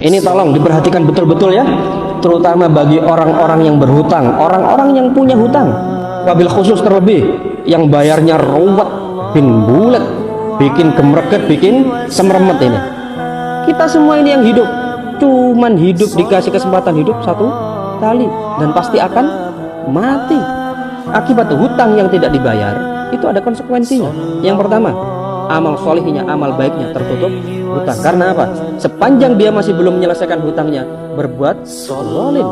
Ini tolong diperhatikan betul-betul ya, terutama bagi orang-orang yang berhutang, orang-orang yang punya hutang, wabil khusus terlebih yang bayarnya ruwet, bikin bulat, bikin gemerget, bikin semeremet ini. Kita semua ini yang hidup, cuman hidup dikasih kesempatan hidup satu kali dan pasti akan mati. Akibat hutang yang tidak dibayar itu ada konsekuensinya. Yang pertama, amal solihnya, amal baiknya tertutup hutang. Karena apa? Sepanjang dia masih belum menyelesaikan hutangnya, berbuat zalim.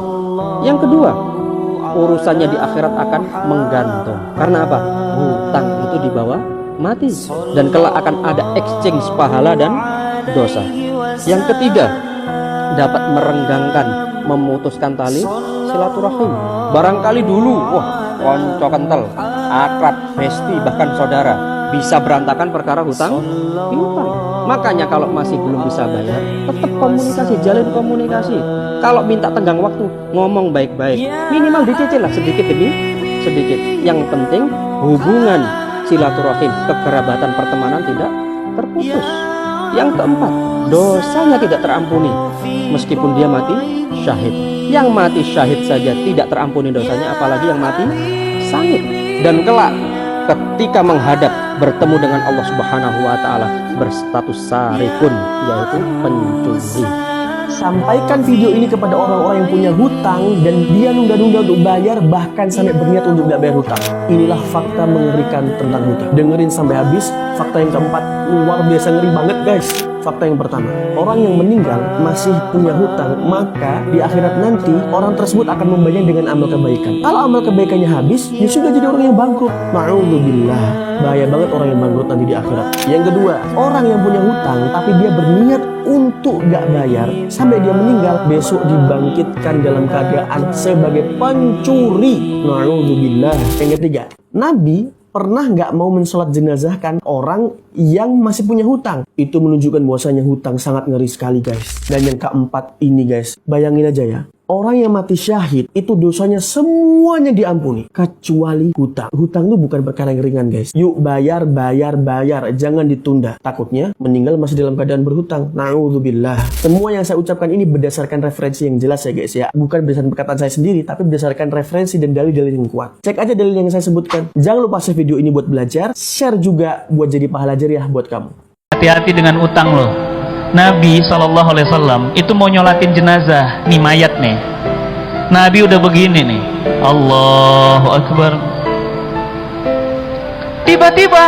Yang kedua, urusannya di akhirat akan menggantung. Karena apa? Hutang itu dibawa mati, dan kelak akan ada exchange pahala dan dosa. Yang ketiga, dapat merenggangkan, memutuskan tali silaturahim. Barangkali dulu, wah, konco kental, akrab, besti, bahkan saudara, bisa berantakan perkara hutang piutang. Makanya kalau masih belum bisa bayar, tetap komunikasi, jalin komunikasi. Kalau minta tenggang waktu, ngomong baik-baik, minimal dicicil lah sedikit demi sedikit. Yang penting hubungan silaturahim, kekerabatan, pertemanan tidak terputus. Yang keempat, dosanya tidak terampuni meskipun dia mati syahid. Yang mati syahid saja tidak terampuni dosanya, apalagi yang mati syahid. Dan kelak ketika menghadap bertemu dengan Allah Subhanahu wa taala berstatus sarikun, yaitu pencuri. Sampaikan video ini kepada orang-orang yang punya hutang dan dia nunda-nunda untuk bayar, bahkan sampai berniat untuk tidak bayar hutang. Inilah fakta mengerikan tentang hutang. Dengerin sampai habis. Fakta yang keempat luar biasa ngeri banget guys. Fakta yang pertama, orang yang meninggal masih punya hutang, maka di akhirat nanti orang tersebut akan membayar dengan amal kebaikan. Kalau amal kebaikannya habis, ya sudah jadi orang yang bangkrut. Na'udzubillah, bahaya banget orang yang bangkrut nanti di akhirat. Yang kedua, orang yang punya hutang tapi dia berniat untuk gak bayar sampai dia meninggal, besok dibangkitkan dalam keadaan sebagai pencuri. Na'udzubillah. Yang ketiga, Nabi pernah nggak mau mensolat jenazahkan orang yang masih punya hutang. Itu menunjukkan bahwasanya hutang sangat ngeri sekali guys. Dan yang keempat ini guys, bayangin aja ya, orang yang mati syahid itu dosanya semuanya diampuni kecuali hutang. Hutang itu bukan perkara yang ringan guys. Yuk bayar, jangan ditunda. Takutnya meninggal masih dalam keadaan berhutang. Na'udzubillah. Semua yang saya ucapkan ini berdasarkan referensi yang jelas ya guys ya. Bukan berdasarkan perkataan saya sendiri, tapi berdasarkan referensi dan dalil-dalil yang kuat. Cek aja dalil yang saya sebutkan. Jangan lupa share video ini buat belajar, share juga buat jadi pahala jariah buat kamu. Hati-hati dengan utang loh. Nabi SAW itu mau nyolatin jenazah, nih mayat nih. Nabi udah begini nih, Allahu Akbar. Tiba-tiba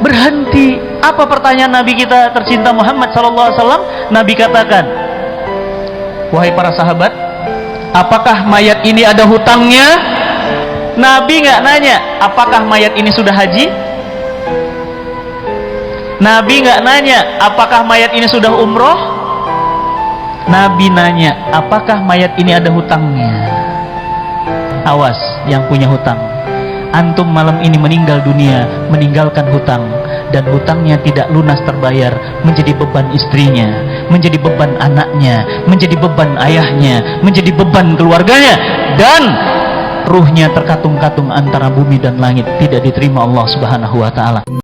berhenti. Apa pertanyaan Nabi kita tercinta Muhammad SAW? Nabi katakan, wahai para sahabat, apakah mayat ini ada hutangnya? Nabi nggak nanya, apakah mayat ini sudah haji? Nabi nggak nanya, apakah mayat ini sudah umroh? Nabi nanya, apakah mayat ini ada hutangnya? Awas yang punya hutang. Antum malam ini meninggal dunia, meninggalkan hutang, dan hutangnya tidak lunas terbayar, menjadi beban istrinya, menjadi beban anaknya, menjadi beban ayahnya, menjadi beban keluarganya, dan ruhnya terkatung-katung antara bumi dan langit, tidak diterima Allah Subhanahu wa taala.